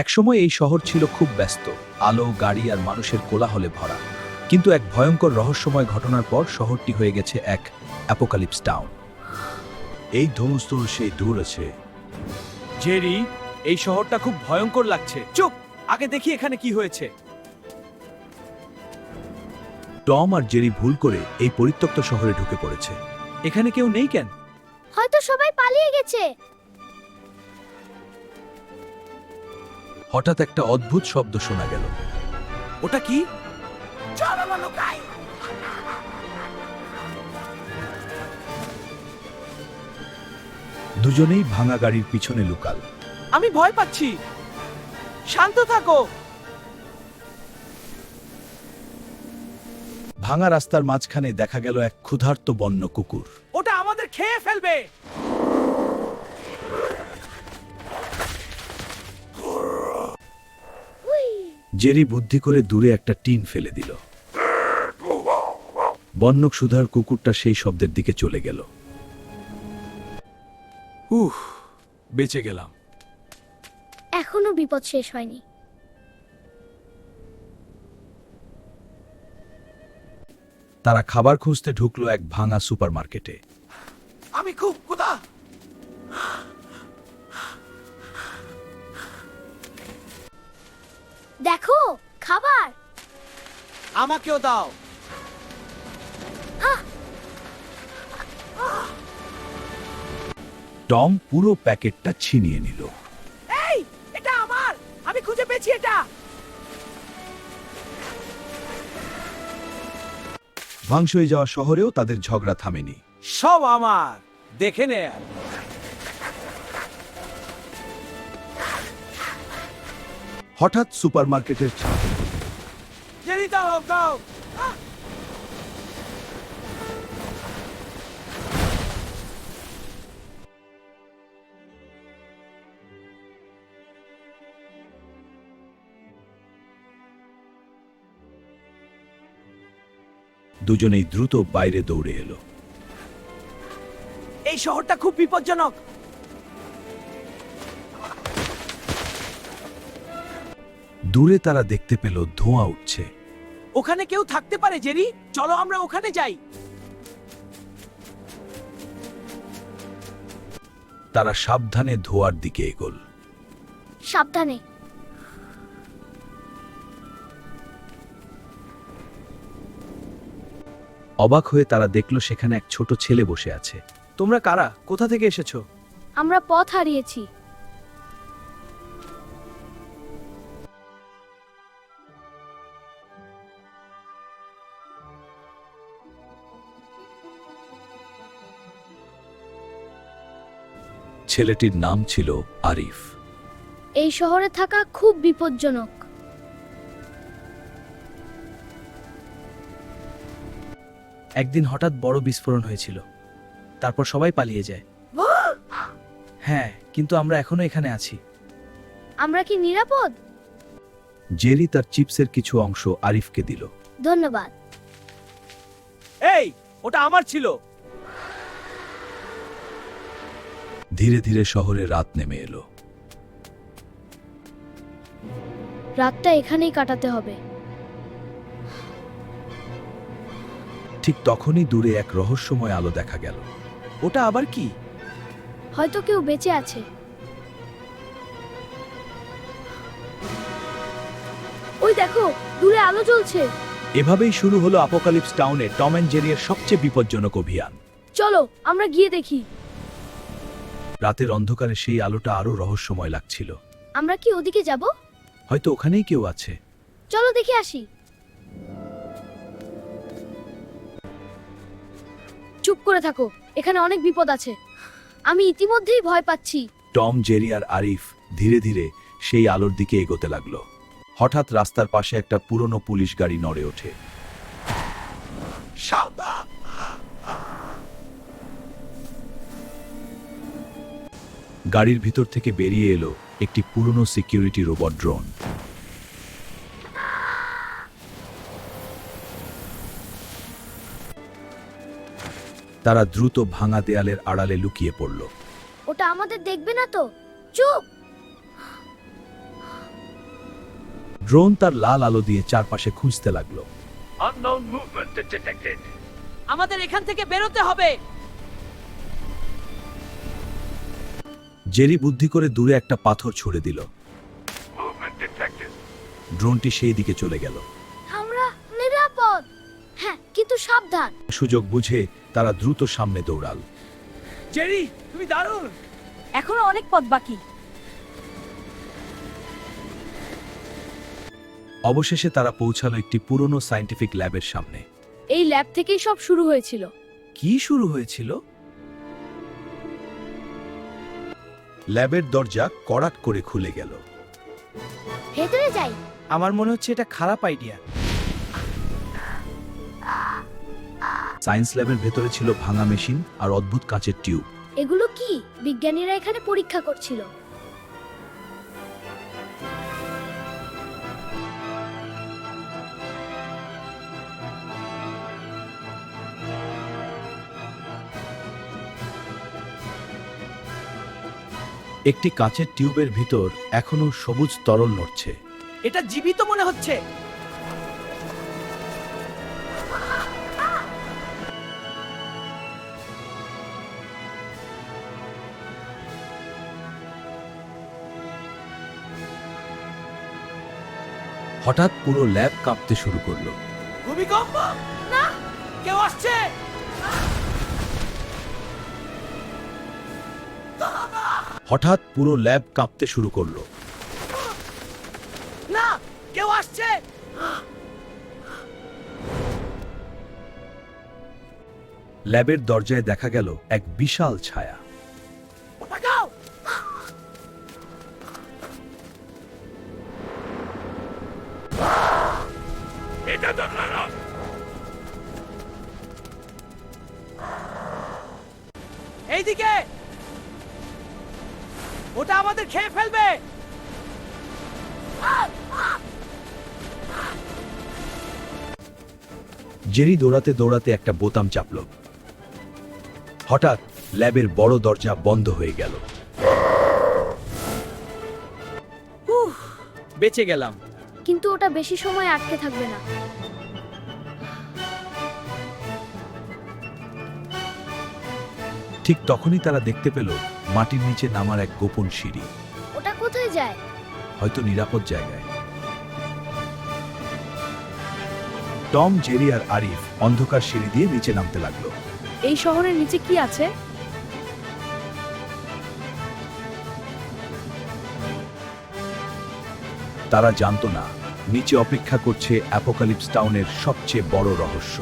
একসময় এই শহর ছিল খুব ব্যস্ত, আলো, গাড়ি আর মানুষের কোলাহলে ভরা। কিন্তু এক ভয়ঙ্কর রহস্যময় ঘটনার পর শহরটি হয়ে গেছে এক অ্যাপোকালিপস টাউন। এই ধনুস্ত সেই দূর আছে। জেরি, এই শহরটা খুব ভয়ঙ্কর লাগছে। চুপ, আগে দেখি এখানে কি হয়েছে। টম আর জেরি ভুল করে এই পরিত্যক্ত শহরে ঢুকে পড়েছে। এখানে কেউ নেই কেন? হয়তো সবাই পালিয়ে গেছে। হঠাৎ একটা অদ্ভুত শব্দ শোনা গেল। ওটা কি? দুজনেই ভাঙা গাড়ির পিছনে লুকাল। আমি ভয় পাচ্ছি। শান্ত থাকো। ভাঙা রাস্তার মাঝখানে দেখা গেল এক ক্ষুধার্ত বন্য কুকুর। ওটা আমাদের খেয়ে ফেলবে। জেরি বুদ্ধি করে দূরে একটা টিন ফেলে দিল। বন্য ক্ষুধার কুকুরটা সেই শব্দের দিকে চলে গেল। বেঁচে গেলাম। এখনো বিপদ শেষ হয়নি। তারা খাবার খুঁজতে ঢুকলো এক ভাঙা সুপারমার্কেটে। আমি খুব ক্ষুধা। দেখো, খাবার। আমাকেও দাও। টম পুরো প্যাকেটটা ছিনিয়ে নিল। এই, এটা আমার। আমি খুঁজে পেয়েছি এটা। ধ্বংস হয়ে যাওয়া শহরেও তাদের ঝগড়া থামেনি। সব আমার। দেখে নে। হঠাৎ সুপারমার্কেটের জেরি, দাও দাও। দুজনেই দ্রুত বাইরে দৌড়ে এলো। এই শহরটা খুব বিপজ্জনক। দূরে তারা দেখতে পেল ধোঁয়া উঠছে। ওখানে কেউ থাকতে পারে জেরি। চলো আমরা ওখানে যাই। তারা সাবধানে ধোঁয়ার দিকে এগোল। সাবধানে। অবাক হয়ে তারা দেখল সেখানে এক ছোট ছেলে বসে আছে। তোমরা কারা? কোথা থেকে এসেছো? আমরা পথ হারিয়েছি। ছেলেটির নাম ছিল আরিফ। এই শহরে থাকা খুব বিপজ্জনক। একদিন হঠাৎ বড় বিস্ফোরণ হয়েছিল। তারপর সবাই পালিয়ে যায়। হ্যাঁ, কিন্তু আমরা এখনো এখানে আছি। আমরা কি নিরাপদ? জেরি তার চিপসের কিছু অংশ আরিফকে দিল। ধন্যবাদ। এই, ওটা আমার ছিল। ধীরে ধীরে শহরে রাত নেমে এলো। রাতটা এখানেই কাটাতে হবে। ঠিক তখনই দূরে এক রহস্যময় আলো দেখা গেল। ওটা আবার কি? হয়তো কেউ বেঁচে আছে। ওই দেখো, দূরে আলো জ্বলছে। এভাবেই শুরু হলো অ্যাপোকালিপস টাউনে টম এন্ড জেরির সবচেয়ে বিপজ্জনক অভিযান। চলো আমরা গিয়ে দেখি। রাতের অন্ধকারে সেই আলোটা আরো রহস্যময় লাগছিল। আমরা কি ওদিকে যাব? হয়তো ওখানেই কেউ আছে। চলো দেখে আসি। চুপ করে থাকো, এখানে অনেক বিপদ আছে। আমি ইতিমধ্যেই ভয় পাচ্ছি। টম, জেরি আর আরিফ ধীরে ধীরে সেই আলোর দিকে এগোতে লাগলো। হঠাৎ রাস্তার পাশে একটা পুরনো পুলিশ গাড়ি নড়ে ওঠে। গাড়ির ভিতর থেকে বেরিয়ে এলো একটি পুরনো সিকিউরিটি রোবট ড্রোন। তারা দ্রুত ভাঙা দেয়ালের আড়ালে লুকিয়ে পড়ল। ওটা আমাদের দেখবে না তো? চুপ। ড্রোন তার লাল আলো দিয়ে চারপাশে খুঁজতে লাগলো। আমাদের এখান থেকে বেরোতে হবে। জেরি বুদ্ধি করে দূরে একটা পাথর ছুড়ে দিল। ড্রোনটি সেই দিকে চলে গেল। আমরা নিরাপদ। হ্যাঁ, কিন্তু সাবধান। সুযোগ বুঝে তারা দ্রুত সামনে দৌড়াল। জেরি, তুমি দারুণ। এখনো অনেক পথ বাকি। অবশেষে তারা পৌঁছালো একটি পুরনো সায়েন্টিফিক ল্যাবের সামনে। এই ল্যাব থেকেই সব শুরু হয়েছিল। কি শুরু হয়েছিল? ল্যাবের দরজা কড়াক করে খুলে গেল। ভেতরে যাই। আমার মনে হচ্ছে এটা খারাপ আইডিয়া। সায়েন্স ল্যাবের ভেতরে ছিল ভাঙা মেশিন আর অদ্ভুত কাঁচের টিউব। এগুলো কি? বিজ্ঞানীরা এখানে পরীক্ষা করছিল। একটি কাঁচের টিউবের ভিতর এখনো সবুজ তরল নড়ছে। এটা জীবিত মনে হচ্ছে। হঠাৎ পুরো ল্যাব কাঁপতে শুরু করলো। ভূমিকম্প! না, কেউ আসছে। হঠাৎ পুরো ল্যাব কাঁপতে শুরু করলো। না, কেউ আসছে। ল্যাবের দরজায় দেখা গেল এক বিশাল ছায়া। তাকাও। এইদিকে। ওটা আমাদের খেয়ে ফেলবে। জেরি দৌড়াতে দৌড়াতে একটা বোতাম চাপল। হঠাৎ ল্যাবের বড় দরজা বন্ধ হয়ে গেল। বেঁচে গেলাম। কিন্তু ওটা বেশি সময় আটকে থাকবে না। ঠিক তখনই তারা দেখতে পেল মাটির নিচে নামার এক গোপন সিঁড়ি। ওটা কোথায় যায়? হয়তো নিরাপদ জায়গায়। টম, জেরি আর আরিফ অন্ধকার সিঁড়ি দিয়ে নিচে নামতে লাগলো। এই শহরের নিচে কি আছে? তারা জানতো না নিচে অপেক্ষা করছে অ্যাপোকালিপস টাউনের সবচেয়ে বড় রহস্য।